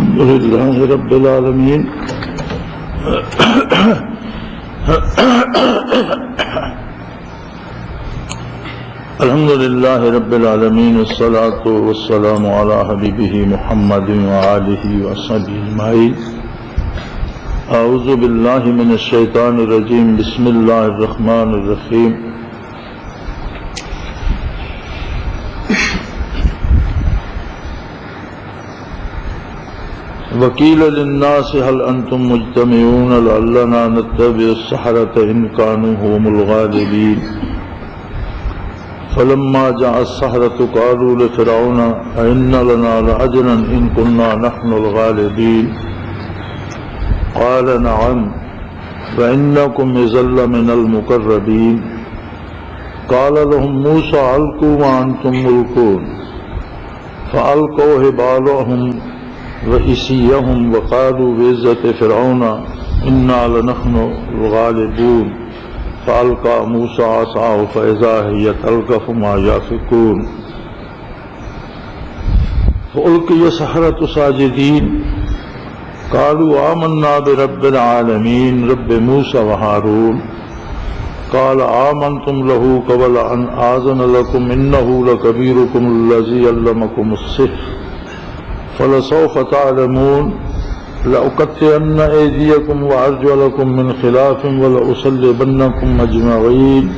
الحمد لله رب العالمين الحمد لله رب العالمين والصلاة والسلام على حبيبه محمد وآله وصحبه أجمعين أعوذ بالله من الشيطان الرجيم بسم الله الرحمن الرحيم وقيل للناس هل أنتم مجتمعون لعلنا نتبع السحرة إن كانوا هم الغالبين فلما جاء السحرة قالوا لفرعون أئن لنا لأجرا إن كنا نحن الغالبين قال نعم فإنكم إذا لمن المقربين قال لهم موسى ألقوا ما أنتم ملقون فألقوا حبالهم وعصيهم وقالوا بعزة فرعون إنا لنحن الغالبون فألقى موسى عصاه فإذا هي تلقف ما يأفكون فألقي السحرة ساجدين قالوا آمنا برب العالمين رب موسى وهارون قال آمنتم له قبل أن آذن لكم إنه لكبيركم الذي علمكم السحر فلسوف تعلمون لأقطعن أيديكم وأرجلكم من خلاف ولأصلبنكم أجمعين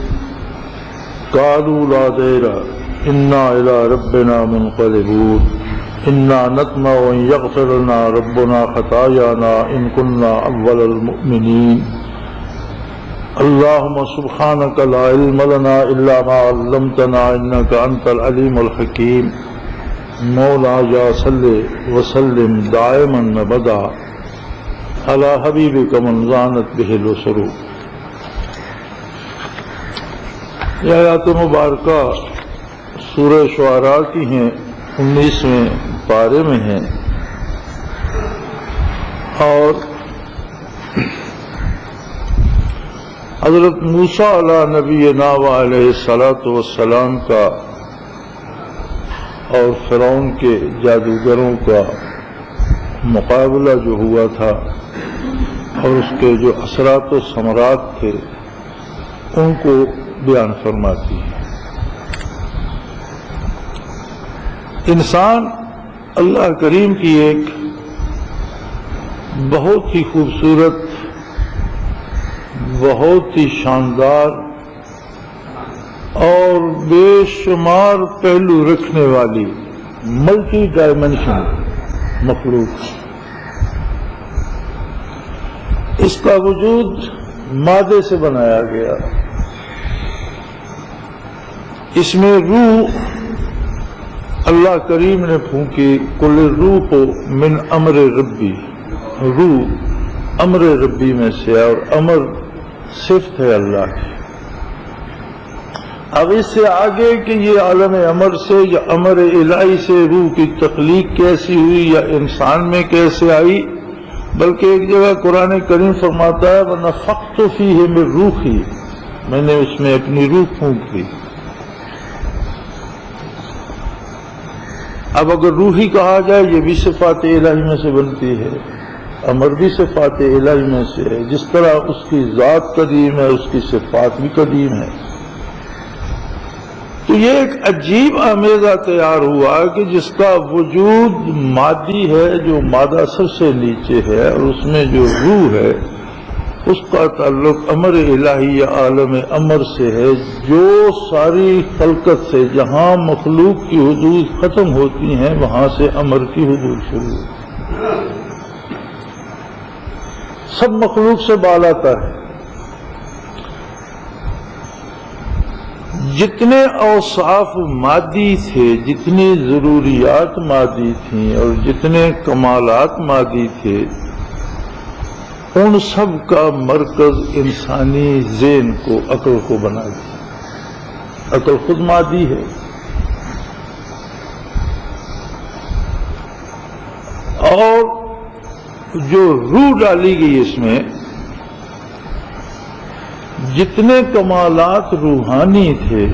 قالوا لا ضير إنا إلى ربنا منقلبون إنا نطمع أن يغفر لنا ربنا خطايانا إن كنا أول المؤمنين اللهم سبحانك لا علم لنا إلا ما علمتنا إنك أنت العليم الحكيم مولا یا صلی وسلم دائما ابدا علی حبیبک من زانت بہ السرور. یہ آیات مبارکہ سورہ شعراء کی ہیں، 19ویں پارے میں ہیں، اور حضرت موسیٰ علیہ نبینا علیہ الصلاۃ والسلام کا اور فرعون کے جادوگروں کا مقابلہ جو ہوا تھا اور اس کے جو اثرات و ثمرات تھے ان کو بیان فرماتی ہے. انسان اللہ کریم کی ایک بہت ہی خوبصورت، بہت ہی شاندار اور بے شمار پہلو رکھنے والی ملٹی ڈائمینشن مخلوق. اس کا وجود مادے سے بنایا گیا. اس میں روح اللہ کریم نے پھونکی، کل روح من امر ربی، روح امر ربی میں سے، اور امر صفت ہے اللہ کی. اب اس سے آگے کہ یہ عالم امر سے یا امر الہی سے روح کی تخلیق کیسی ہوئی یا انسان میں کیسے آئی، بلکہ ایک جگہ قرآن کریم فرماتا ہے وَنَفَخْتُ فِيهِ مِن رُوحِي، میں نے اس میں اپنی روح پھونک دی. اب اگر روحی کہا جائے یہ بھی صفات الہی میں سے بنتی ہے، امر بھی صفات الہی میں سے ہے. جس طرح اس کی ذات قدیم ہے اس کی صفات بھی قدیم ہے. تو یہ ایک عجیب آمیزہ تیار ہوا کہ جس کا وجود مادی ہے، جو مادہ سب سے نیچے ہے، اور اس میں جو روح ہے اس کا تعلق امر الہی یا عالم امر سے ہے، جو ساری خلقت سے جہاں مخلوق کی حدود ختم ہوتی ہیں وہاں سے امر کی حدود شروع ہوتی ہے. سب مخلوق سے بالاتا ہے. جتنے اوصاف مادی تھے، جتنی ضروریات مادی تھیں اور جتنے کمالات مادی تھے، ان سب کا مرکز انسانی ذہن کو، عقل کو بنا دیا. عقل خود مادی ہے، اور جو روح ڈالی گئی اس میں، جتنے کمالات روحانی تھے،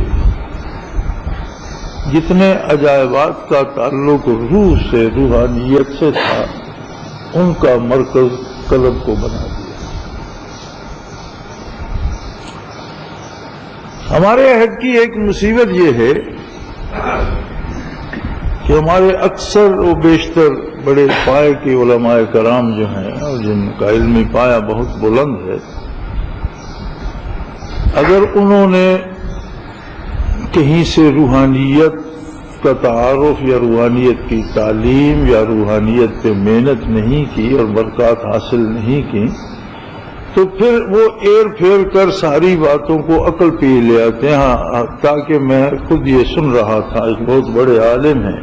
جتنے عجائبات کا تعلق روح سے، روحانیت سے تھا، ان کا مرکز قلب کو بنا دیا۔ ہمارے عہد کی ایک مصیبت یہ ہے کہ ہمارے اکثر و بیشتر بڑے پائے کے علماء کرام جو ہیں اور جن کا علمی پایہ بہت بلند ہے، اگر انہوں نے کہیں سے روحانیت کا تعارف یا روحانیت کی تعلیم یا روحانیت پہ محنت نہیں کی اور برکات حاصل نہیں کی، تو پھر وہ ایر پھیر کر ساری باتوں کو عقل پہ لے آتے ہیں۔ ہاں، تاکہ میں خود یہ سن رہا تھا، ایک بہت بڑے عالم ہیں،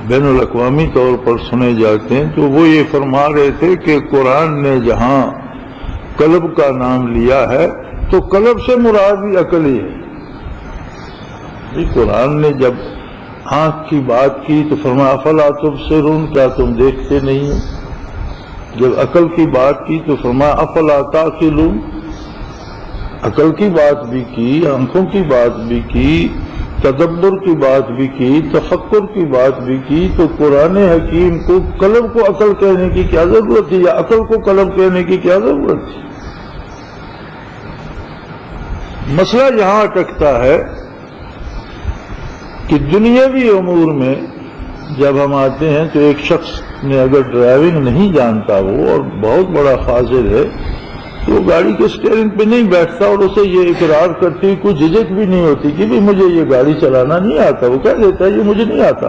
بین الاقوامی طور پر سنے جاتے ہیں، تو وہ یہ فرما رہے تھے کہ قرآن نے جہاں قلب کا نام لیا ہے تو قلب سے مراد بھی عقل ہی ہے۔ قرآن نے جب آنکھ کی بات کی تو فرمایا افلا تبصرون، کیا تم دیکھتے نہیں ہو؟ جب عقل کی بات کی تو فرمایا افلا تعقلون، عقل کی بات بھی کی، آنکھوں کی بات بھی کی، تدبر کی بات بھی کی، تفکر کی بات بھی کی، تو قرآن حکیم کو قلب کو عقل کہنے کی کیا ضرورت تھی، یا عقل کو قلب کہنے کی کیا ضرورت تھی؟ مسئلہ یہاں اٹکتا ہے کہ دنیاوی امور میں جب ہم آتے ہیں تو ایک شخص نے اگر ڈرائیونگ نہیں جانتا وہ اور بہت بڑا فاضل ہے تو وہ گاڑی کے اسٹیئرنگ پہ نہیں بیٹھتا، اور اسے یہ اقرار کرتی کوئی جھجک بھی نہیں ہوتی کہ بھی مجھے یہ گاڑی چلانا نہیں آتا، وہ کہہ دیتا ہے یہ مجھے نہیں آتا۔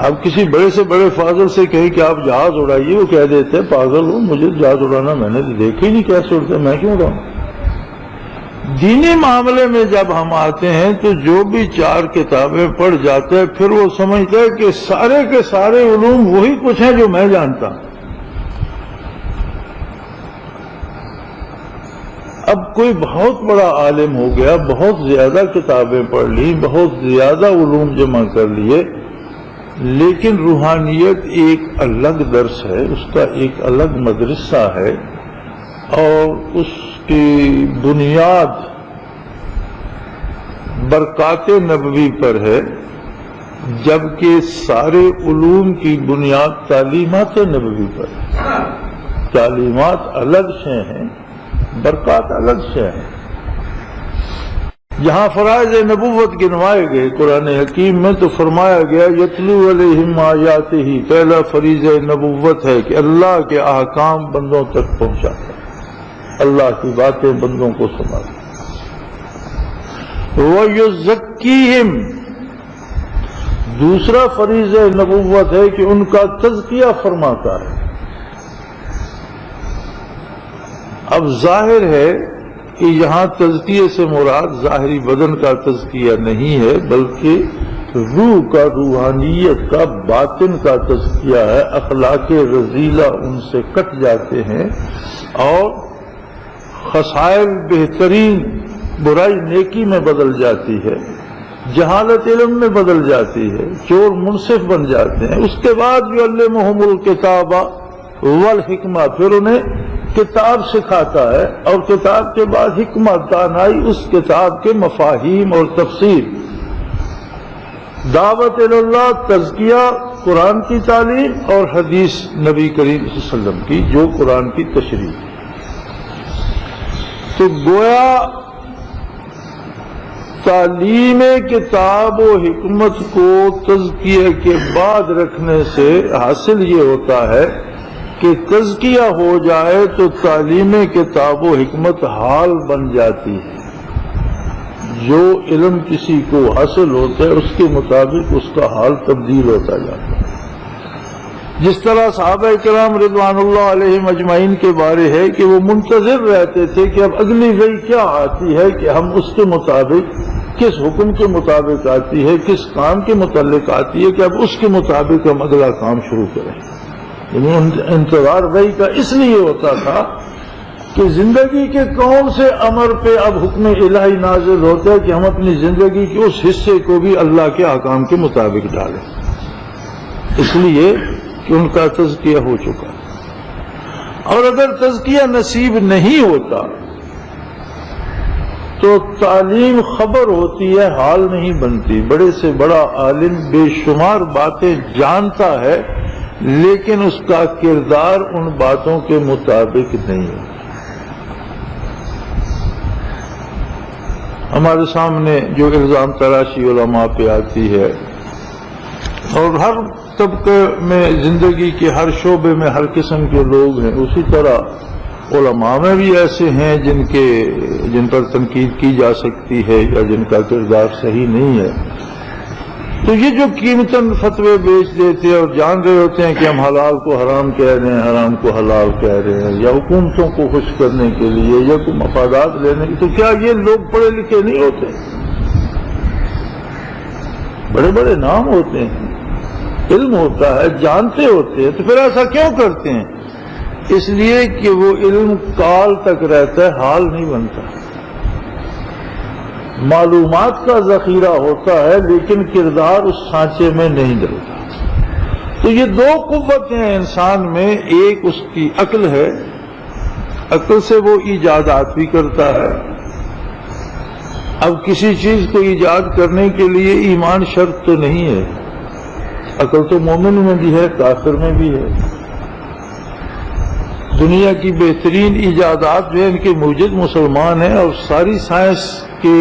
اب کسی بڑے سے بڑے فاضل سے کہیں کہ آپ جہاز اڑائیے، وہ کہہ دیتے ہیں پاگل ہوں، مجھے جہاز اڑانا میں نے دیکھا ہی نہیں کیسے اڑتے، میں کیوں اڑاؤں؟ دینی معاملے میں جب ہم آتے ہیں تو جو بھی چار کتابیں پڑھ جاتے ہیں پھر وہ سمجھتا ہے کہ سارے کے سارے علوم وہی کچھ ہیں جو میں جانتا ہوں۔ اب کوئی بہت بڑا عالم ہو گیا، بہت زیادہ کتابیں پڑھ لی، بہت زیادہ علوم جمع کر لیے، لیکن روحانیت ایک الگ درس ہے، اس کا ایک الگ مدرسہ ہے، اور اس کی بنیاد برکات نبوی پر ہے، جبکہ سارے علوم کی بنیاد تعلیمات نبوی پر ہے۔ تعلیمات الگ سے ہیں، برکات الگ سے ہیں۔ جہاں فرائض نبوت گنوائے گئے قرآن حکیم میں تو فرمایا گیا یتلو علیہم آیاتہ، پہلا فریضہ نبوت ہے کہ اللہ کے احکام بندوں تک پہنچاتا، اللہ کی باتیں بندوں کو سناتا۔ وَيُزَكِّيهِمْ، دوسرا فریضہ نبوت ہے کہ ان کا تزکیہ فرماتا ہے۔ اب ظاہر ہے کہ یہاں تزکیے سے مراد ظاہری بدن کا تزکیہ نہیں ہے، بلکہ روح کا، روحانیت کا، باطن کا تزکیہ ہے۔ اخلاق رذیلہ ان سے کٹ جاتے ہیں اور خصائل بہترین، برائی نیکی میں بدل جاتی ہے، جہالت علم میں بدل جاتی ہے، چور منصف بن جاتے ہیں۔ اس کے بعد یعلمہم الکتاب والحکمہ، پھر انہیں کتاب سکھاتا ہے، اور کتاب کے بعد حکمت، دانائی اس کتاب کے مفاہیم اور تفسیر۔ دعوت اللہ، تزکیہ، قرآن کی تعلیم اور حدیث نبی کریم صلی اللہ علیہ وسلم کی جو قرآن کی تشریح۔ تو گویا تعلیم کتاب و حکمت کو تزکیہ کے بعد رکھنے سے حاصل یہ ہوتا ہے کہ تزکیہ ہو جائے تو تعلیم کتاب و حکمت حال بن جاتی ہے۔ جو علم کسی کو حاصل ہوتا ہے اس کے مطابق اس کا حال تبدیل ہوتا جاتا ہے۔ جس طرح صحابہ کرام رضوان اللہ علیہم اجمعین کے بارے ہے کہ وہ منتظر رہتے تھے کہ اب اگلی وحی کیا آتی ہے، کہ ہم اس کے مطابق، کس حکم کے مطابق آتی ہے، کس کام کے متعلق آتی ہے، کہ اب اس کے مطابق ہم اگلا کام شروع کریں۔ یعنی انتظار وحی کا اس لیے ہوتا تھا کہ زندگی کے کون سے امر پہ اب حکم الہی نازل ہوتا ہے کہ ہم اپنی زندگی کے اس حصے کو بھی اللہ کے احکام کے مطابق ڈالیں، اس لیے کہ ان کا تزکیہ ہو چکا۔ اور اگر تزکیہ نصیب نہیں ہوتا تو تعلیم خبر ہوتی ہے، حال نہیں بنتی۔ بڑے سے بڑا عالم بے شمار باتیں جانتا ہے لیکن اس کا کردار ان باتوں کے مطابق نہیں ہے۔ ہمارے سامنے جو الزام تراشی علماء پہ آتی ہے، اور ہر طبقے میں زندگی کے ہر شعبے میں ہر قسم کے لوگ ہیں، اسی طرح علماء میں بھی ایسے ہیں جن پر تنقید کی جا سکتی ہے یا جن کا کردار صحیح نہیں ہے۔ تو یہ جو قیمتاً فتوے بیچ دیتے ہیں اور جان رہے ہوتے ہیں کہ ہم حلال کو حرام کہہ رہے ہیں، حرام کو حلال کہہ رہے ہیں، یا حکومتوں کو خوش کرنے کے لیے یا کوئی مفادات لینے کے، تو کیا یہ لوگ پڑھے لکھے نہیں ہوتے؟ بڑے بڑے نام ہوتے ہیں، علم ہوتا ہے، جانتے ہوتے ہیں، تو پھر ایسا کیوں کرتے ہیں؟ اس لیے کہ وہ علم کال تک رہتا ہے، حال نہیں بنتا۔ معلومات کا ذخیرہ ہوتا ہے لیکن کردار اس سانچے میں نہیں ڈلتا۔ تو یہ دو قوتیں ہیں انسان میں، ایک اس کی عقل ہے، عقل سے وہ ایجادات بھی کرتا ہے۔ اب کسی چیز کو ایجاد کرنے کے لیے ایمان شرط تو نہیں ہے، عقل تو مومن میں بھی ہے، کافر میں بھی ہے۔ دنیا کی بہترین ایجادات جو ہیں ان کے موجد مسلمان ہیں، اور ساری سائنس کے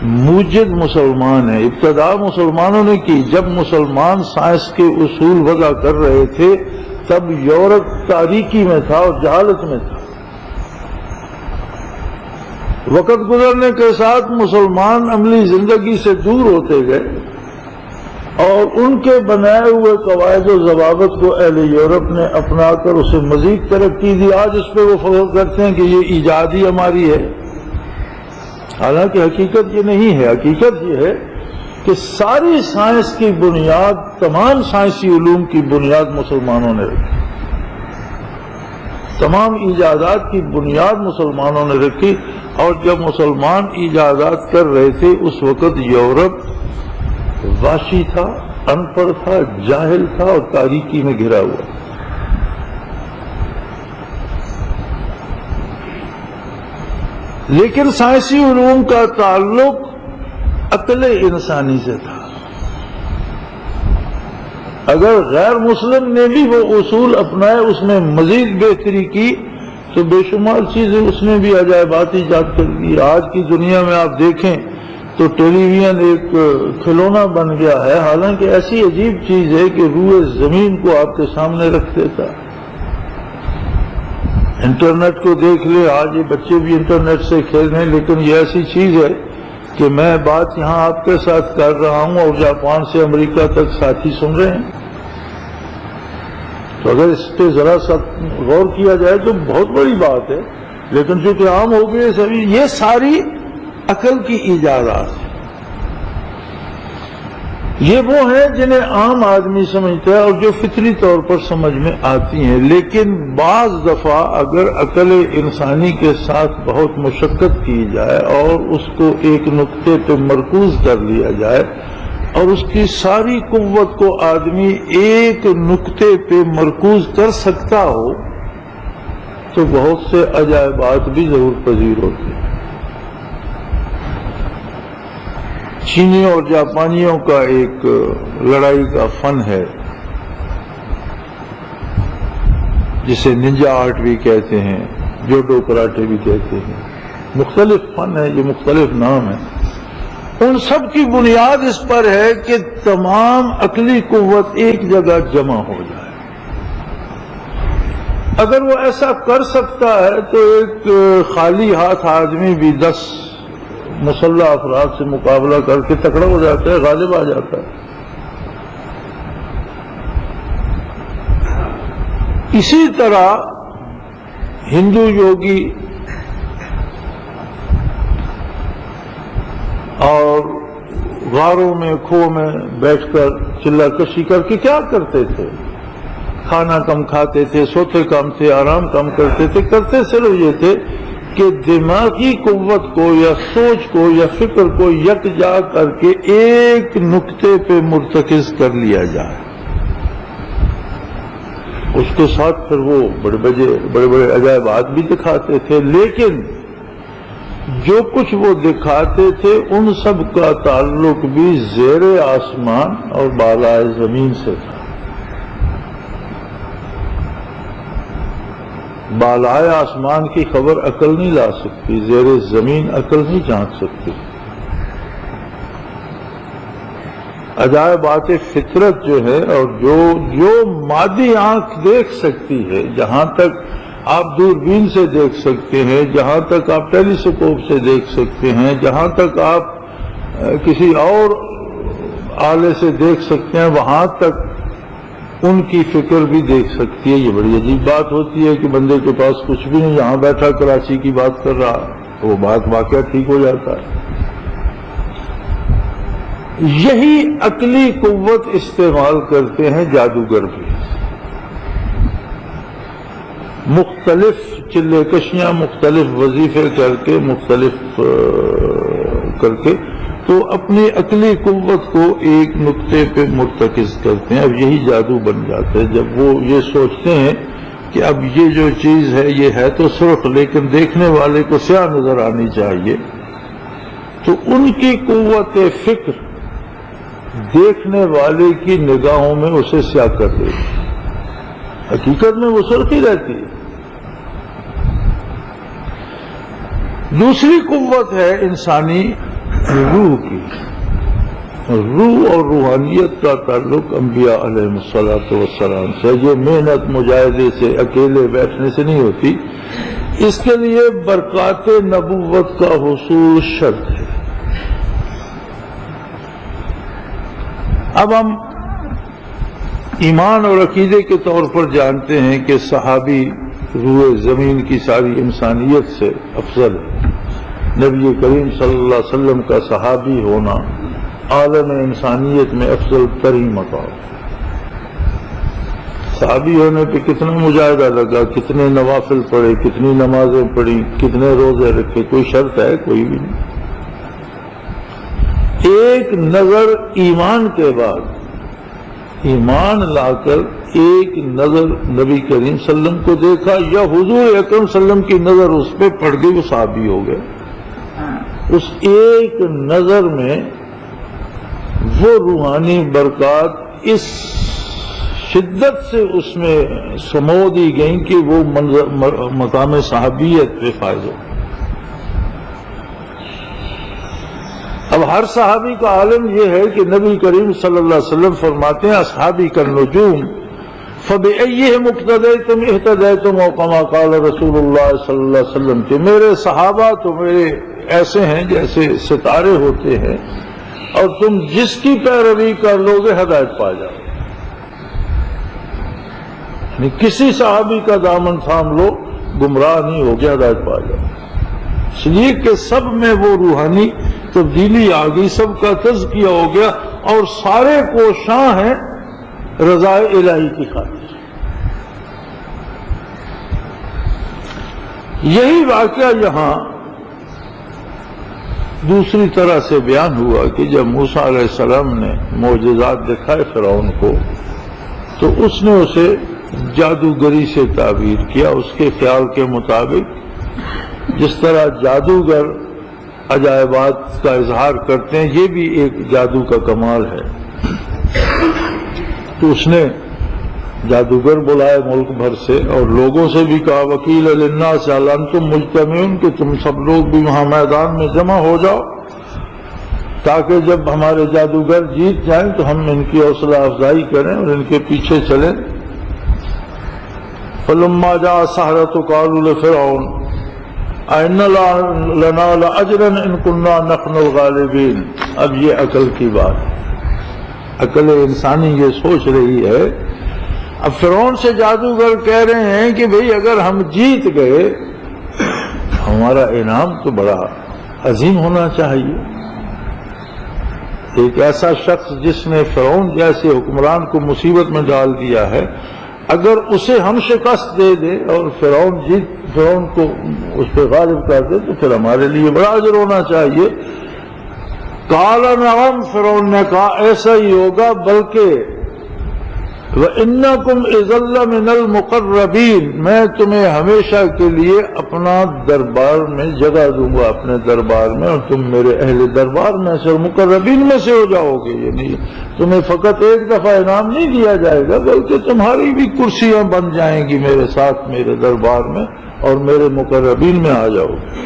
موجد مسلمان ہیں۔ ابتدا مسلمانوں نے کی، جب مسلمان سائنس کے اصول وضع کر رہے تھے تب یورپ تاریکی میں تھا اور جہالت میں تھا۔ وقت گزرنے کے ساتھ مسلمان عملی زندگی سے دور ہوتے گئے، اور ان کے بنائے ہوئے قواعد و ضوابط کو اہل یورپ نے اپنا کر اسے مزید ترقی دی۔ آج اس پہ وہ فخر کرتے ہیں کہ یہ ایجاد ہی ہماری ہے، حالانکہ حقیقت یہ نہیں ہے۔ حقیقت یہ ہے کہ ساری سائنس کی بنیاد، تمام سائنسی علوم کی بنیاد مسلمانوں نے رکھی، تمام ایجادات کی بنیاد مسلمانوں نے رکھی۔ اور جب مسلمان ایجادات کر رہے تھے اس وقت یورپ واشی تھا، ان پڑھ تھا، جاہل تھا اور تاریکی میں گھرا ہوا۔ لیکن سائنسی علوم کا تعلق عقل انسانی سے تھا۔ اگر غیر مسلم نے بھی وہ اصول اپنائے، اس میں مزید بہتری کی، تو بے شمار چیزیں اس نے بھی عجائبات ایجاد کر دی۔ آج کی دنیا میں آپ دیکھیں تو ٹیلی ویژن ایک کھلونا بن گیا ہے، حالانکہ ایسی عجیب چیز ہے کہ روئے زمین کو آپ کے سامنے رکھ دیتا ہے۔ انٹرنیٹ کو دیکھ لے، آج یہ بچے بھی انٹرنیٹ سے کھیل رہے ہیں، لیکن یہ ایسی چیز ہے کہ میں بات یہاں آپ کے ساتھ کر رہا ہوں اور جاپان سے امریکہ تک ساتھی سن رہے ہیں۔ تو اگر اس پہ ذرا سا غور کیا جائے تو بہت بڑی بات ہے، لیکن چونکہ عام ہو گئے سبھی، یہ ساری عقل کی ایجادات ہیں۔ یہ وہ ہیں جنہیں عام آدمی سمجھتا ہے اور جو فطری طور پر سمجھ میں آتی ہیں، لیکن بعض دفعہ اگر عقل انسانی کے ساتھ بہت مشقت کی جائے اور اس کو ایک نقطے پہ مرکوز کر لیا جائے اور اس کی ساری قوت کو آدمی ایک نقطے پہ مرکوز کر سکتا ہو تو بہت سے عجائبات بھی ضرور پذیر ہوتے ہیں۔ چینیوں اور جاپانیوں کا ایک لڑائی کا فن ہے جسے ننجا آرٹ بھی کہتے ہیں، جوڈو کراٹے بھی کہتے ہیں، مختلف فن ہے، یہ مختلف نام ہے۔ ان سب کی بنیاد اس پر ہے کہ تمام عقلی قوت ایک جگہ جمع ہو جائے۔ اگر وہ ایسا کر سکتا ہے تو ایک خالی ہاتھ آدمی بھی 10 مسلح افراد سے مقابلہ کر کے تکڑا ہو جاتا ہے، غالب آ جاتا ہے۔ اسی طرح ہندو یوگی اور غاروں میں کھو میں بیٹھ کر چلا کشی کر کے کیا کرتے تھے؟ کھانا کم کھاتے تھے، سوتے کم تھے، آرام کم کرتے تھے، کرتے صرف یہ تھے کہ دماغی قوت کو یا سوچ کو یا فکر کو یکجا کر کے ایک نقطے پہ مرتکز کر لیا جائے۔ اس کے ساتھ پھر وہ بڑے بڑے عجائبات بھی دکھاتے تھے، لیکن جو کچھ وہ دکھاتے تھے ان سب کا تعلق بھی زیر آسمان اور بالائے زمین سے تھا۔ بالائے آسمان کی خبر عقل نہیں لا سکتی، زیر زمین عقل نہیں جانچ سکتی۔ عجائبات فطرت جو ہے اور جو مادی آنکھ دیکھ سکتی ہے، جہاں تک آپ دوربین سے دیکھ سکتے ہیں، جہاں تک آپ ٹیلیسکوپ سے دیکھ سکتے ہیں، جہاں تک آپ کسی اور آلے سے دیکھ سکتے ہیں، وہاں تک ان کی فکر بھی دیکھ سکتی ہے۔ یہ بڑی عجیب بات ہوتی ہے کہ بندے کے پاس کچھ بھی نہیں، یہاں بیٹھا کراچی کی بات کر رہا، وہ بات واقعہ ٹھیک ہو جاتا ہے۔ یہی عقلی قوت استعمال کرتے ہیں جادوگر بھی، مختلف چلے کشیاں، مختلف وظیفے کر کے، مختلف کر کے تو اپنی عقلی قوت کو ایک نقطے پہ مرتکز کرتے ہیں۔ اب یہی جادو بن جاتا ہے جب وہ یہ سوچتے ہیں کہ اب یہ جو چیز ہے یہ ہے تو سرخ، لیکن دیکھنے والے کو سیاہ نظر آنی چاہیے، تو ان کی قوت فکر دیکھنے والے کی نگاہوں میں اسے سیاہ کر دیتی، حقیقت میں وہ سرخ ہی رہتی ہے۔ دوسری قوت ہے انسانی روح کی۔ روح اور روحانیت کا تعلق انبیاء علیہ الصلوۃ والسلام سے، جو محنت مجاہدے سے، اکیلے بیٹھنے سے نہیں ہوتی، اس کے لیے برکات نبوت کا حصول شرط ہے۔ اب ہم ایمان اور عقیدے کے طور پر جانتے ہیں کہ صحابی روح زمین کی ساری انسانیت سے افضل ہے۔ نبی کریم صلی اللہ علیہ وسلم کا صحابی ہونا عالم انسانیت میں افضل ترین مقام۔ صحابی ہونے پہ کتنا مجاہدہ لگا، کتنے نوافل پڑھے، کتنی نمازیں پڑھی، کتنے روزے رکھے، کوئی شرط ہے؟ کوئی بھی نہیں۔ ایک نظر ایمان کے بعد، ایمان لا کر ایک نظر نبی کریم صلی اللہ علیہ وسلم کو دیکھا یا حضور اکرم صلی اللہ علیہ وسلم کی نظر اس پہ پڑ گئی، وہ صحابی ہو گئے۔ اس ایک نظر میں وہ روحانی برکات اس شدت سے اس میں سمو دی گئیں کہ وہ مقام صحابیت پہ فائز ہو۔ اب ہر صحابی کا عالم یہ ہے کہ نبی کریم صلی اللہ علیہ وسلم فرماتے ہیں اصحابی کالنجوم فبأیہم اقتدیتم اہتدیتم، او کما قال رسول اللہ صلی اللہ علیہ وسلم، کہ میرے صحابہ تو میرے ایسے ہیں جیسے ستارے ہوتے ہیں، اور تم جس کی پیروی کر لو گے ہدایت پا جاؤ۔ یعنی کسی صحابی کا دامن تھام لو، گمراہ نہیں ہوگے، ہدایت پا جاؤ۔ اس لیے کہ سب میں وہ روحانی تبدیلی آ گئی، سب کا تزکیہ ہو گیا، اور سارے کوشاں ہیں رضا الہی کی خاطر۔ یہی واقعہ یہاں دوسری طرح سے بیان ہوا کہ جب موسیٰ علیہ السلام نے معجزات دکھائے فرعون کو، تو اس نے اسے جادوگری سے تعبیر کیا، اس کے خیال کے مطابق۔ جس طرح جادوگر عجائبات کا اظہار کرتے ہیں، یہ بھی ایک جادو کا کمال ہے۔ تو اس نے جادوگر بلائے ملک بھر سے، اور لوگوں سے بھی کہا وکیل للناس هل انتم مجتمعون، کہ تم سب لوگ بھی وہاں میدان میں جمع ہو جاؤ، تاکہ جب ہمارے جادوگر جیت جائیں تو ہم ان کی حوصلہ افزائی کریں اور ان کے پیچھے چلیں۔ فلما جاء السحرة قالوا لفرعون أئن لنا لأجرا إن كنا نحن الغالبين۔ اب یہ عقل کی بات، عقل انسانی یہ سوچ رہی ہے۔ اب فرعون سے جادوگر کہہ رہے ہیں کہ بھئی اگر ہم جیت گئے، ہمارا انعام تو بڑا عظیم ہونا چاہیے۔ ایک ایسا شخص جس نے فرعون جیسے حکمران کو مصیبت میں ڈال دیا ہے، اگر اسے ہم شکست دے دیں اور فرعون کو اس پہ غالب کر دے تو پھر ہمارے لیے بڑا اجر ہونا چاہیے۔ قال نعم، فرعون نے کہا ایسا ہی ہوگا، بلکہ وَإِنَّكُمْ إِذًا لَّمِنَ الْمُقَرَّبِينَ، میں تمہیں ہمیشہ کے لیے اپنا دربار میں جگہ دوں گا، اپنے دربار میں، اور تم میرے اہل دربار میں سے اور مقربین میں سے ہو جاؤ گے۔ یعنی تمہیں فقط ایک دفعہ انعام نہیں دیا جائے گا، بلکہ تمہاری بھی کرسیاں بن جائیں گی میرے ساتھ میرے دربار میں، اور میرے مقربین میں آ جاؤ گے۔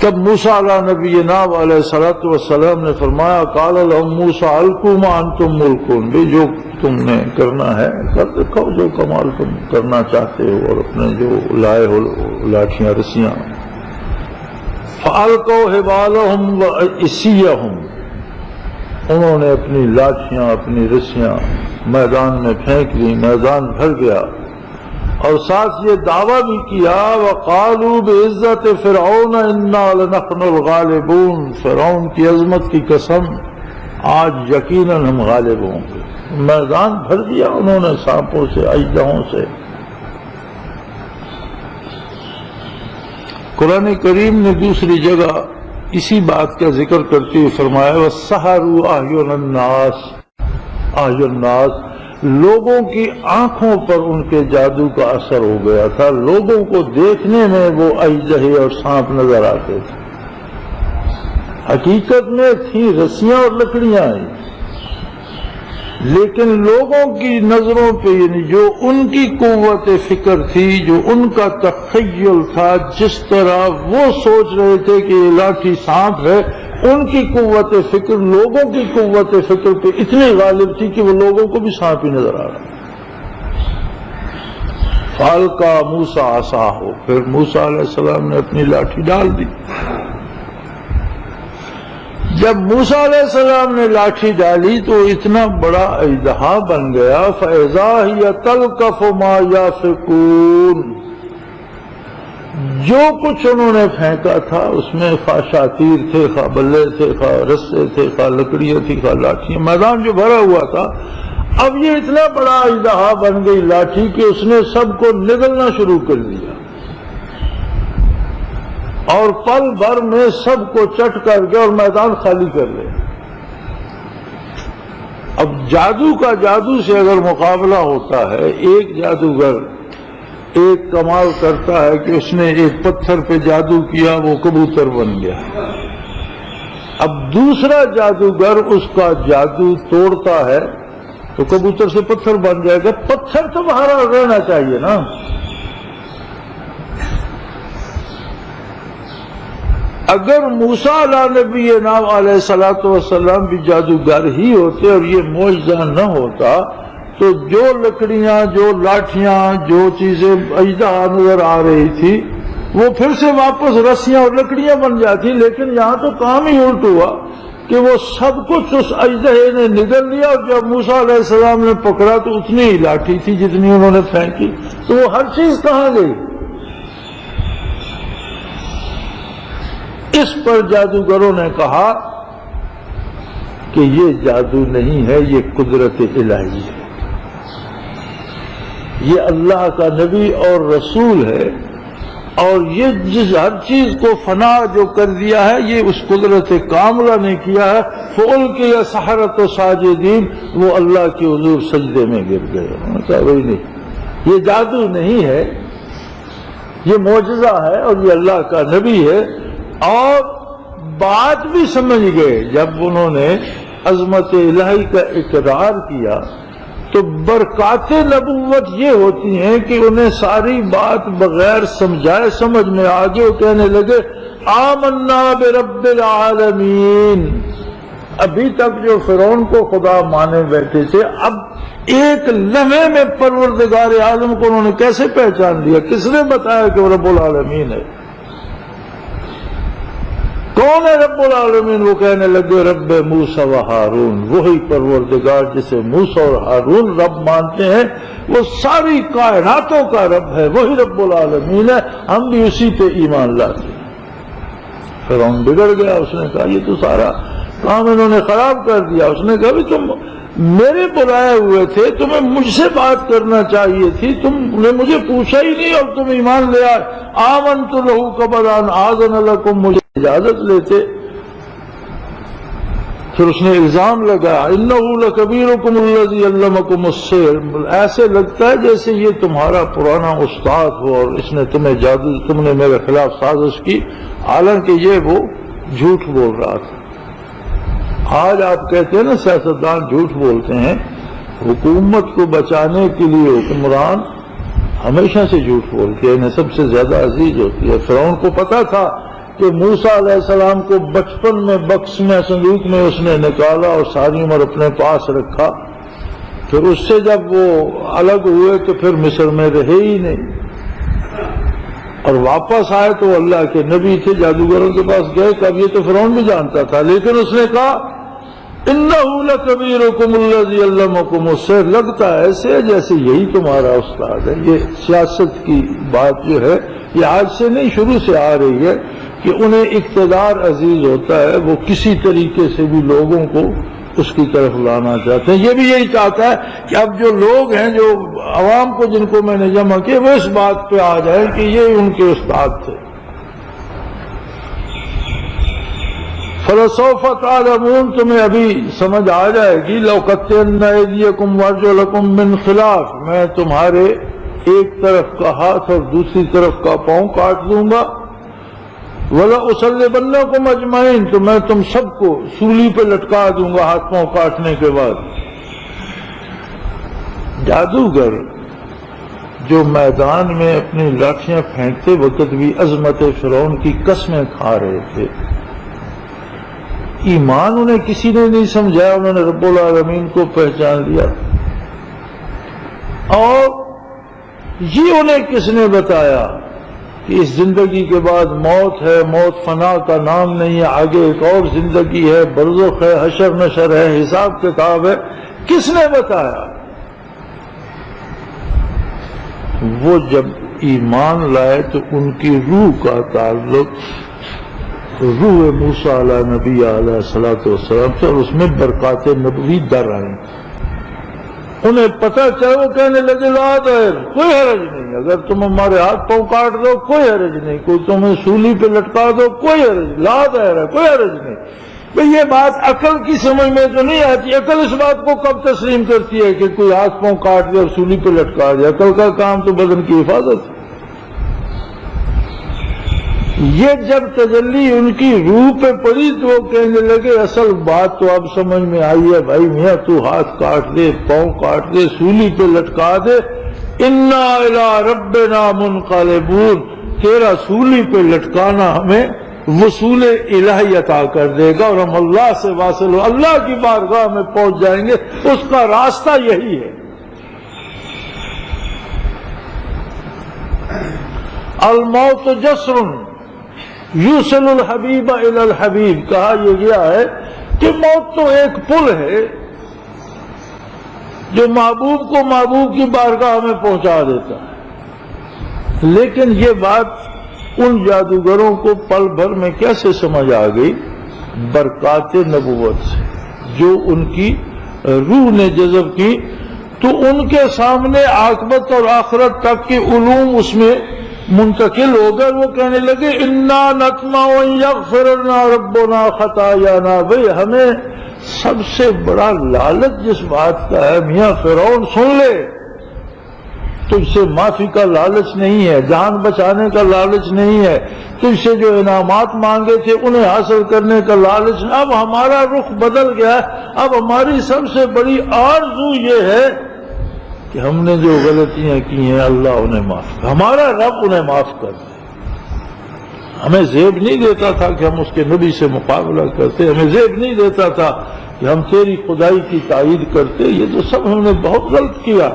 تب موسیٰ علیہ نبینا علیہ الصلوۃ والسلام نے فرمایا، قال لهم موسیٰ القوا ما انتم ملقون، بھی جو تم نے کرنا ہے کر دکھاؤ، جو کمال تم کرنا چاہتے ہو، اور اپنے جو لائے ہو لاٹھیاں رسیاں۔ فالقوا حبالهم وعصیهم، انہوں نے اپنی لاٹھیاں اپنی رسیاں میدان میں پھینک لی، میدان بھر گیا، اور ساتھ یہ دعویٰ بھی کیا، وَقَالُوا بِعِزَّةِ فِرْعَوْنَ إِنَّا لَنَحْنُ الْغَالِبُونَ، فرعون کی عظمت کی قسم آج یقیناً ہم غالب ہوں گے۔ میدان بھر دیا انہوں نے سانپوں سے، اژدہوں سے۔ قرآن کریم نے دوسری جگہ اسی بات کا ذکر کرتے ہوئے فرمایا، وَسَحَرُوا أَعْيُنَ النَّاسِ، أَعْيُنَ النَّاسِ، لوگوں کی آنکھوں پر ان کے جادو کا اثر ہو گیا تھا، لوگوں کو دیکھنے میں وہ اژدہے اور سانپ نظر آتے تھے، حقیقت میں تھی رسیاں اور لکڑیاں ہی، لیکن لوگوں کی نظروں پہ، یعنی جو ان کی قوت فکر تھی، جو ان کا تخیل تھا، جس طرح وہ سوچ رہے تھے کہ یہ لاٹھی سانپ ہے، ان کی قوت فکر لوگوں کی قوت فکر پہ اتنی غالب تھی کہ وہ لوگوں کو بھی سانپ ہی نظر آ رہا۔ فالقا موسیٰ عصاہ، پھر موسیٰ علیہ السلام نے اپنی لاٹھی ڈال دی۔ جب موسیٰ علیہ السلام نے لاٹھی ڈالی تو اتنا بڑا اژدہا بن گیا، فَإِذَا هِيَ تَلْقَفُ مَا يَأْفِكُونَ، جو کچھ انہوں نے پھینکا تھا اس میں خواہ شاطیر تھے، خواہ بلے تھے، خواہ رسے تھے، خواہ لکڑیاں تھی، خواہ لاٹھیاں، میدان جو بھرا ہوا تھا، اب یہ اتنا بڑا اژدہا بن گئی لاٹھی کہ اس نے سب کو نگلنا شروع کر دیا، اور پل بھر میں سب کو چٹ کر کے اور میدان خالی کر لے۔ اب جادو سے اگر مقابلہ ہوتا ہے، ایک جادوگر ایک کمال کرتا ہے کہ اس نے ایک پتھر پہ جادو کیا، وہ کبوتر بن گیا، اب دوسرا جادوگر اس کا جادو توڑتا ہے تو کبوتر سے پتھر بن جائے گا، پتھر تو باہر رہنا چاہیے نا۔ اگر موسیٰ علیہ نبینا علیہ الصلوۃ والسلام بھی جادوگر ہی ہوتے اور یہ معجزہ نہ ہوتا تو جو لکڑیاں، جو لاٹھیاں، جو چیزیں اژدہا نظر آ رہی تھی وہ پھر سے واپس رسیاں اور لکڑیاں بن جاتی، لیکن یہاں تو کام ہی الٹ ہوا کہ وہ سب کچھ اس اژدہے نے نگل لیا، اور جب موسیٰ علیہ السلام نے پکڑا تو اتنی ہی لاٹھی تھی جتنی انہوں نے پھینکی، تو وہ ہر چیز کہاں گئی؟ اس پر جادوگروں نے کہا کہ یہ جادو نہیں ہے، یہ قدرت الہی ہے، یہ اللہ کا نبی اور رسول ہے، اور یہ ہر چیز کو فنا جو کر دیا ہے یہ اس قدرت کاملہ نے کیا ہے۔ فَأُلْقِيَ السَّحَرَةُ سَاجِدِينَ، وہ اللہ کے حضور سجدے میں گر گئے۔ انہوں نے کہا وہی نہیں، یہ جادو نہیں ہے، یہ معجزہ ہے اور یہ اللہ کا نبی ہے۔ اور بات بھی سمجھ گئے، جب انہوں نے عظمت الہی کا اقرار کیا تو برکات نبوت یہ ہوتی ہیں کہ انہیں ساری بات بغیر سمجھائے سمجھ میں آگے وہ کہنے لگے آمنا برب العالمین۔ ابھی تک جو فرعون کو خدا مانے بیٹھے تھے، اب ایک لمحے میں پروردگار عالم کو انہوں نے کیسے پہچان لیا؟ کس نے بتایا کہ وہ رب العالمین ہے؟ کون ہے رب العالمین؟ وہ کہنے لگے رب موسیٰ و ہارون، وہی پروردگار جسے موسیٰ اور ہارون رب مانتے ہیں، وہ ساری کائناتوں کا رب ہے، وہی رب العالمین ہے، ہم بھی اسی پہ ایمان لاتے ہیں۔ فرعون بگڑ گیا، اس نے کہا یہ تو سارا کام انہوں نے خراب کر دیا۔ اس نے کہا بھی تم میرے بلائے ہوئے تھے، تمہیں مجھ سے بات کرنا چاہیے تھی، تم نے مجھے پوچھا ہی نہیں اور تم ایمان لے آئے۔ آمنت لہ قبل ان آذن لکم، مجھے اجازت لیتے پھر اس نے الزام لگایا انہ لکبیرکم الذی علمکم السحر، ایسے لگتا ہے جیسے یہ تمہارا پرانا استاد ہو اور اس نے تم نے میرے خلاف سازش کی، حالانکہ یہ وہ جھوٹ بول رہا تھا۔ آج آپ کہتے ہیں نا سیاستدان جھوٹ بولتے ہیں، حکومت کو بچانے کے لیے حکمران ہمیشہ سے جھوٹ بولتے ہیں، انہیں سب سے زیادہ عزیز ہوتی ہے۔ فرعون کو پتا تھا کہ موسیٰ علیہ السلام کو بچپن میں بکس میں صندوق میں اس نے نکالا اور ساری عمر اپنے پاس رکھا، پھر اس سے جب وہ الگ ہوئے تو پھر مصر میں رہے ہی نہیں، اور واپس آئے تو اللہ کے نبی تھے، جادوگروں کے پاس گئے، کب یہ تو فرعون بھی جانتا تھا، لیکن اس نے کہا انہ لکبیرکم الذی علمکم السحر، لگتا ہے ایسے جیسے یہی تمہارا استاد ہے۔ یہ سیاست کی بات جو ہے یہ آج سے نہیں شروع سے آ رہی ہے کہ انہیں اقتدار عزیز ہوتا ہے، وہ کسی طریقے سے بھی لوگوں کو اس کی طرف لانا چاہتے ہیں۔ یہ بھی یہی چاہتا ہے کہ اب جو لوگ ہیں، جو عوام کو جن کو میں نے جمع کیا، وہ اس بات پہ آ جائیں کہ یہ ان کے استاد تھے۔ فَلَسَوْفَ تَعْلَمُونَ، تمہیں ابھی سمجھ آ جائے گی، لَأُقَطِّعَنَّ أَيْدِيَكُمْ وَأَرْجُلَكُمْ مِنْ خِلَافٍ، میں تمہارے ایک طرف کا ہاتھ اور دوسری طرف کا پاؤں کاٹ دوں گا، وَلَأُصَلِّبَنَّكُمْ أَجْمَعِينَ، تو میں تم سب کو سولی پہ لٹکا دوں گا ہاتھ پاؤں کاٹنے کے بعد۔ جادوگر جو میدان میں اپنی لاٹھیاں پھینکتے وقت بھی عظمت فرعون کی قسمیں کھا رہے تھے، ایمان انہیں کسی نے نہیں سمجھایا، انہوں نے رب العالمین کو پہچان لیا۔ اور یہ انہیں کس نے بتایا کہ اس زندگی کے بعد موت ہے، موت فنا کا نام نہیں ہے، آگے ایک اور زندگی ہے، برزخ ہے، حشر نشر ہے، حساب کتاب ہے، کس نے بتایا؟ وہ جب ایمان لائے تو ان کی روح کا تعلق روح موسیٰ علیہ نبی علیہ السلام سے، اور اس میں برکات نبوی در آئیں۔ انہیں پتہ چلا، وہ کہنے لگے لا دیر، کوئی حرج نہیں، اگر تم ہمارے ہاتھ پاؤں کاٹ دو کوئی حرج نہیں، کوئی تمہیں سولی پہ لٹکا دو کوئی حرج نہیں، لا دیر ہے، کوئی حرج نہیں۔ بھئی یہ بات عقل کی سمجھ میں تو نہیں آتی، عقل اس بات کو کب تسلیم کرتی ہے کہ کوئی ہاتھ پاؤں کاٹ دے اور سولی پہ لٹکا دے؟ عقل کا کام تو بدن کی حفاظت ہے۔ یہ جب تجلی ان کی روح پہ پڑی تو وہ کہنے لگے اصل بات تو اب سمجھ میں آئی ہے، بھائی میاں تو ہاتھ کاٹ دے، پاؤں کاٹ دے، سولی پہ لٹکا دے، انا الی ربنا منقلبون، تیرا سولی پہ لٹکانا ہمیں وصول الہی عطا کر دے گا اور ہم اللہ سے واصل ہو، اللہ کی بارگاہ میں پہنچ جائیں گے، اس کا راستہ یہی ہے۔ الموت جسر یوصل الحبیب الی الحبیب، کہا یہ گیا ہے کہ موت تو ایک پل ہے جو محبوب کو محبوب کی بارگاہ میں پہنچا دیتا ہے۔ لیکن یہ بات ان جادوگروں کو پل بھر میں کیسے سمجھ آ گئی؟ برکات نبوت سے جو ان کی روح نے جذب کی، تو ان کے سامنے عاقبت اور آخرت تک کے علوم اس میں منتقل ہو گئے۔ وہ کہنے لگے انا نطمع ان یغفر لنا ربنا خطایانا، بھئی ہمیں سب سے بڑا لالچ جس بات کا ہے، میاں فرعون سن لے، تجھ سے معافی کا لالچ نہیں ہے، جان بچانے کا لالچ نہیں ہے، تجھ سے جو انعامات مانگے تھے انہیں حاصل کرنے کا لالچ نہیں۔ اب ہمارا رخ بدل گیا ہے، اب ہماری سب سے بڑی آرزو یہ ہے کہ ہم نے جو غلطیاں کی ہیں اللہ انہیں معاف کر، ہمارا رب انہیں معاف کر دے۔ ہمیں زیب نہیں دیتا تھا کہ ہم اس کے نبی سے مقابلہ کرتے، ہمیں زیب نہیں دیتا تھا کہ ہم تیری خدائی کی تائید کرتے، یہ تو سب ہم نے بہت غلط کیا۔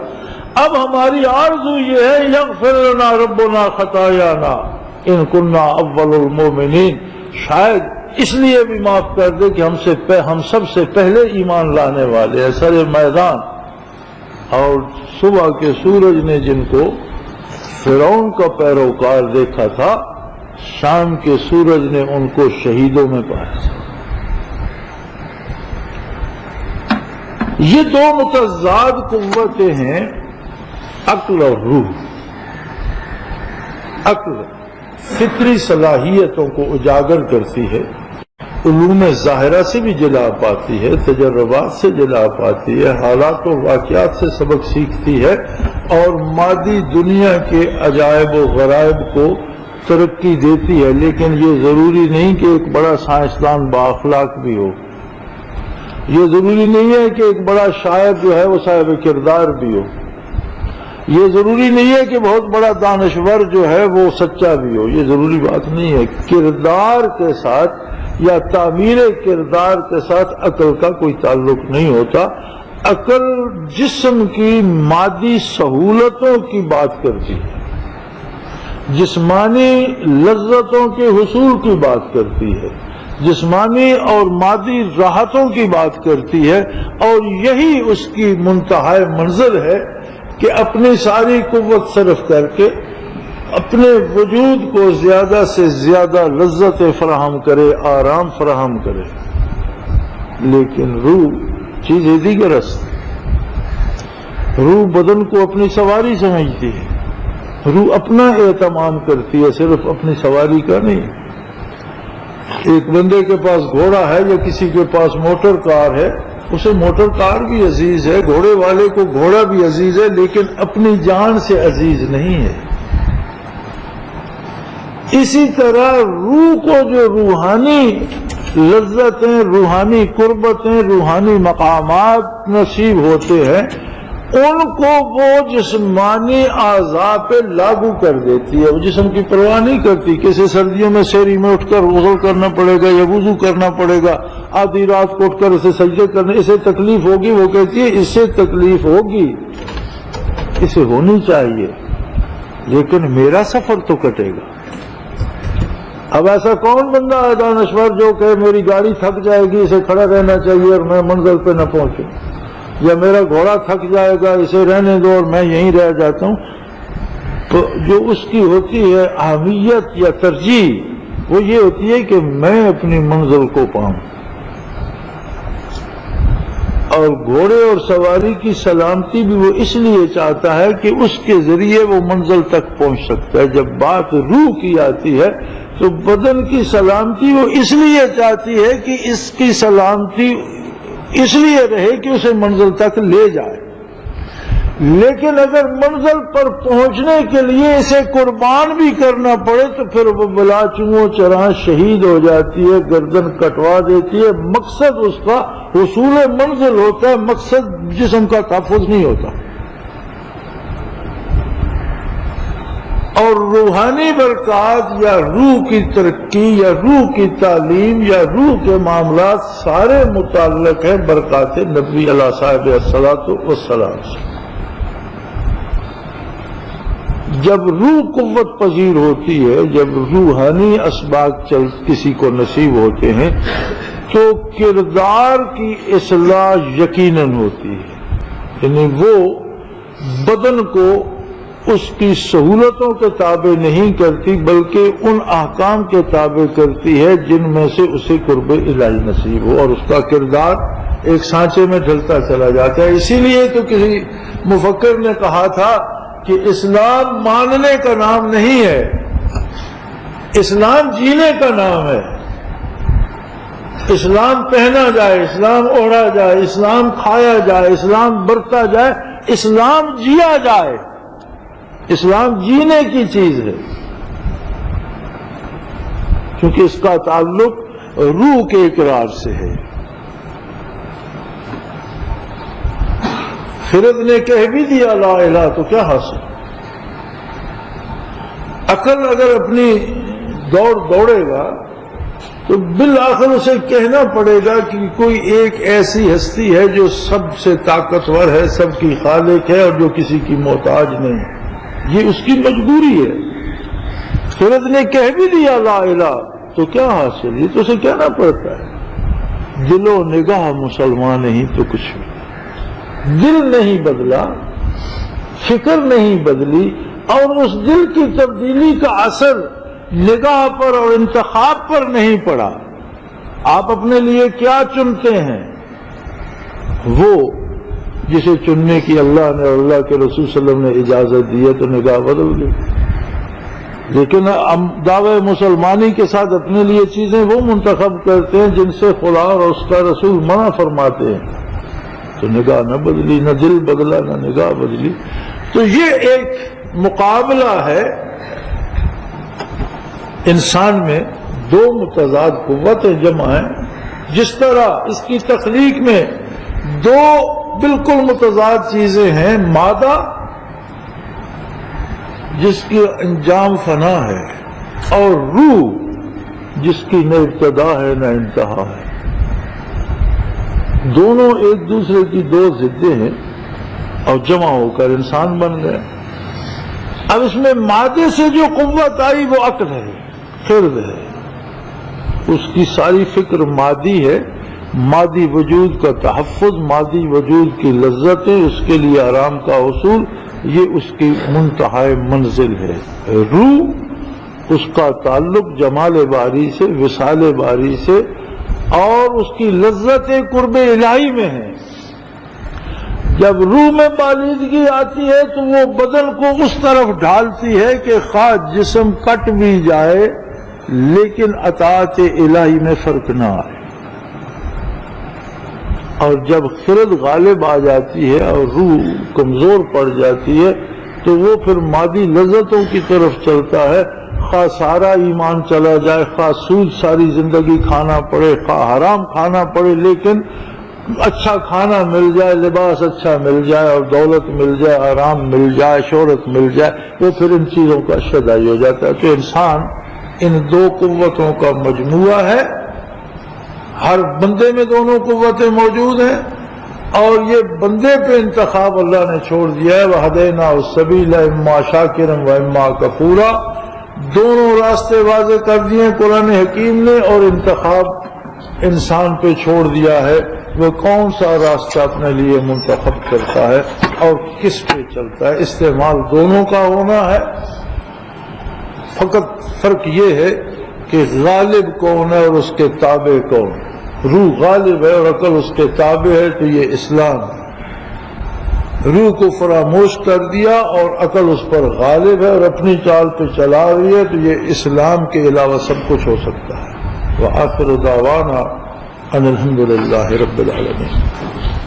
اب ہماری آرزو یہ ہے یغفر لنا ربنا خطایانا ان کنا اول المؤمنین، شاید اس لیے بھی معاف کر دے کہ ہم سب سے پہلے ایمان لانے والے ہیں۔ سر میدان اور صبح کے سورج نے جن کو فرعون کا پیروکار دیکھا تھا، شام کے سورج نے ان کو شہیدوں میں پایا تھا۔ یہ دو متضاد قوتیں ہیں، عقل اور روح۔ عقل فطری صلاحیتوں کو اجاگر کرتی ہے، علوم ظاہرہ سے بھی جلا پاتی ہے، تجربات سے جلا پاتی ہے، حالات و واقعات سے سبق سیکھتی ہے، اور مادی دنیا کے عجائب و غرائب کو ترقی دیتی ہے۔ لیکن یہ ضروری نہیں کہ ایک بڑا سائنسدان بااخلاق بھی ہو، یہ ضروری نہیں ہے کہ ایک بڑا شاعر جو ہے وہ صاحب کردار بھی ہو، یہ ضروری نہیں ہے کہ بہت بڑا دانشور جو ہے وہ سچا بھی ہو، یہ ضروری بات نہیں ہے۔ کردار کے ساتھ یا تعمیر کردار کے ساتھ عقل کا کوئی تعلق نہیں ہوتا۔ عقل جسم کی مادی سہولتوں کی بات کرتی ہے، جسمانی لذتوں کے حصول کی بات کرتی ہے، جسمانی اور مادی راحتوں کی بات کرتی ہے، اور یہی اس کی منتہائی منزل ہے کہ اپنی ساری قوت صرف کر کے اپنے وجود کو زیادہ سے زیادہ لذت فراہم کرے، آرام فراہم کرے۔ لیکن روح چیز ہے دیگر است، روح بدن کو اپنی سواری سمجھتی ہے، روح اپنا اہتمام کرتی ہے، صرف اپنی سواری کا نہیں۔ ایک بندے کے پاس گھوڑا ہے یا کسی کے پاس موٹر کار ہے، اسے موٹر کار بھی عزیز ہے، گھوڑے والے کو گھوڑا بھی عزیز ہے، لیکن اپنی جان سے عزیز نہیں ہے۔ اسی طرح روح کو جو روحانی لذتیں، روحانی قربتیں، روحانی مقامات نصیب ہوتے ہیں، ان کو وہ جسمانی اعضاء پہ لاگو کر دیتی ہے، وہ جسم کی پرواہ نہیں کرتی کہ اسے سردیوں میں سحری میں اٹھ کر غسل کرنا پڑے گا یا وضو کرنا پڑے گا، آدھی رات کو اٹھ کر اسے سجدے کرنے، اسے تکلیف ہوگی، وہ کہتی ہے اس سے تکلیف ہوگی، اسے ہونی چاہیے، لیکن میرا سفر تو کٹے گا۔ اب ایسا کون بندہ ہے دانشور جو کہ میری گاڑی تھک جائے گی، اسے کھڑا رہنا چاہیے اور میں منزل پہ نہ پہنچوں، یا میرا گھوڑا تھک جائے گا، اسے رہنے دو اور میں یہیں رہ جاتا ہوں۔ تو جو اس کی ہوتی ہے اہمیت یا ترجیح، وہ یہ ہوتی ہے کہ میں اپنی منزل کو پاؤں۔ اور گھوڑے اور سواری کی سلامتی بھی وہ اس لیے چاہتا ہے کہ اس کے ذریعے وہ منزل تک پہنچ سکتا ہے۔ جب بات روح کی آتی ہے تو بدن کی سلامتی وہ اس لیے چاہتی ہے کہ اس کی سلامتی اس لیے رہے کہ اسے منزل تک لے جائے، لیکن اگر منزل پر پہنچنے کے لیے اسے قربان بھی کرنا پڑے تو پھر وہ بلا چنگو چراں شہید ہو جاتی ہے، گردن کٹوا دیتی ہے۔ مقصد اس کا حصول منزل ہوتا ہے، مقصد جسم کا تحفظ نہیں ہوتا۔ اور روحانی برکات یا روح کی ترقی یا روح کی تعلیم یا روح کے معاملات سارے متعلق ہیں برکات نبی علیہ صاحب الصلاۃ والسلام سے۔ جب روح قوت پذیر ہوتی ہے، جب روحانی اسباق کسی کو نصیب ہوتے ہیں تو کردار کی اصلاح یقیناً ہوتی ہے، یعنی وہ بدن کو اس کی سہولتوں کے تابع نہیں کرتی بلکہ ان احکام کے تابع کرتی ہے جن میں سے اسے قرب الہی نصیب ہو، اور اس کا کردار ایک سانچے میں ڈھلتا چلا جاتا ہے۔ اسی لیے تو کسی مفکر نے کہا تھا کہ اسلام ماننے کا نام نہیں ہے، اسلام جینے کا نام ہے۔ اسلام پہنا جائے، اسلام اوڑھا جائے، اسلام کھایا جائے، اسلام برتا جائے، اسلام جیا جائے۔ اسلام جینے کی چیز ہے، کیونکہ اس کا تعلق روح کے اقرار سے ہے۔ فرد نے کہہ بھی دیا لا الہ تو کیا حاصل؟ عقل اگر اپنی دوڑے گا تو بالآخر اسے کہنا پڑے گا کہ کوئی ایک ایسی ہستی ہے جو سب سے طاقتور ہے، سب کی خالق ہے اور جو کسی کی محتاج نہیں ہے۔ یہ اس کی مجبوری ہے۔ فرد نے کہہ بھی دیا لا الہ تو کیا حاصل؟ یہ تو اسے کہنا پڑتا ہے۔ دل و نگاہ مسلمان نہیں تو کچھ بھی، دل نہیں بدلا، فکر نہیں بدلی، اور اس دل کی تبدیلی کا اثر نگاہ پر اور انتخاب پر نہیں پڑا۔ آپ اپنے لیے کیا چنتے ہیں، وہ جسے چننے کی اللہ نے اور اللہ کے رسول صلی اللہ علیہ وسلم نے اجازت دی ہے تو نگاہ بدل گئی۔ لیکن ہم دعوے مسلمانی کے ساتھ اپنے لیے چیزیں وہ منتخب کرتے ہیں جن سے خدا اور اس کا رسول منع فرماتے ہیں. تو نگاہ نہ بدلی، نہ دل بدلا، نہ نگاہ بدلی. تو یہ ایک مقابلہ ہے انسان میں، دو متضاد قوتیں جمع ہیں. جس طرح اس کی تخلیق میں دو بالکل متضاد چیزیں ہیں، مادہ جس کی انجام فنا ہے، اور روح جس کی نہ ابتدا ہے نہ انتہا ہے. دونوں ایک دوسرے کی دو ضدیں ہیں اور جمع ہو کر انسان بن گئے. اب اس میں مادے سے جو قوت آئی وہ عقل ہے، خرد ہے. اس کی ساری فکر مادی ہے، مادی وجود کا تحفظ، مادی وجود کی لذتیں، اس کے لیے آرام کا حصول، یہ اس کی منتہائی منزل ہے. روح اس کا تعلق جمال باری سے، وصال باری سے، اور اس کی لذت قرب الہی میں ہے. جب روح میں بالیدگی آتی ہے تو وہ بدن کو اس طرف ڈھالتی ہے کہ خواہ جسم کٹ بھی جائے لیکن اطاعت الہی میں فرق نہ آئے. اور جب خرد غالب آ جاتی ہے اور روح کمزور پڑ جاتی ہے تو وہ پھر مادی لذتوں کی طرف چلتا ہے. خواہ سارا ایمان چلا جائے، خواہ سود ساری زندگی کھانا پڑے، خواہ حرام کھانا پڑے، لیکن اچھا کھانا مل جائے، لباس اچھا مل جائے، اور دولت مل جائے، آرام مل جائے، شہرت مل جائے، وہ پھر ان چیزوں کا شدائی ہو جاتا ہے. تو انسان ان دو قوتوں کا مجموعہ ہے. ہر بندے میں دونوں قوتیں موجود ہیں، اور یہ بندے پہ انتخاب اللہ نے چھوڑ دیا ہے. وَهَدَيْنَاهُ السَّبِيلَ إِمَّا شَاكِرًا وَإِمَّا كَفُورًا. دونوں راستے واضح کر دیے قرآن حکیم نے، اور انتخاب انسان پہ چھوڑ دیا ہے وہ کون سا راستہ اپنے لیے منتخب کرتا ہے اور کس پہ چلتا ہے. استعمال دونوں کا ہونا ہے. فقط فرق یہ ہے کہ غالب کون ہے اور اس کے تابع کون. روح غالب ہے اور عقل اس کے تابع ہے، تو یہ اسلام ہے. روح کو فراموش کر دیا اور عقل اس پر غالب ہے اور اپنی چال پہ چلا رہی ہے، تو یہ اسلام کے علاوہ سب کچھ ہو سکتا ہے. وآخر دعوانا ان الحمد للہ رب العالمین.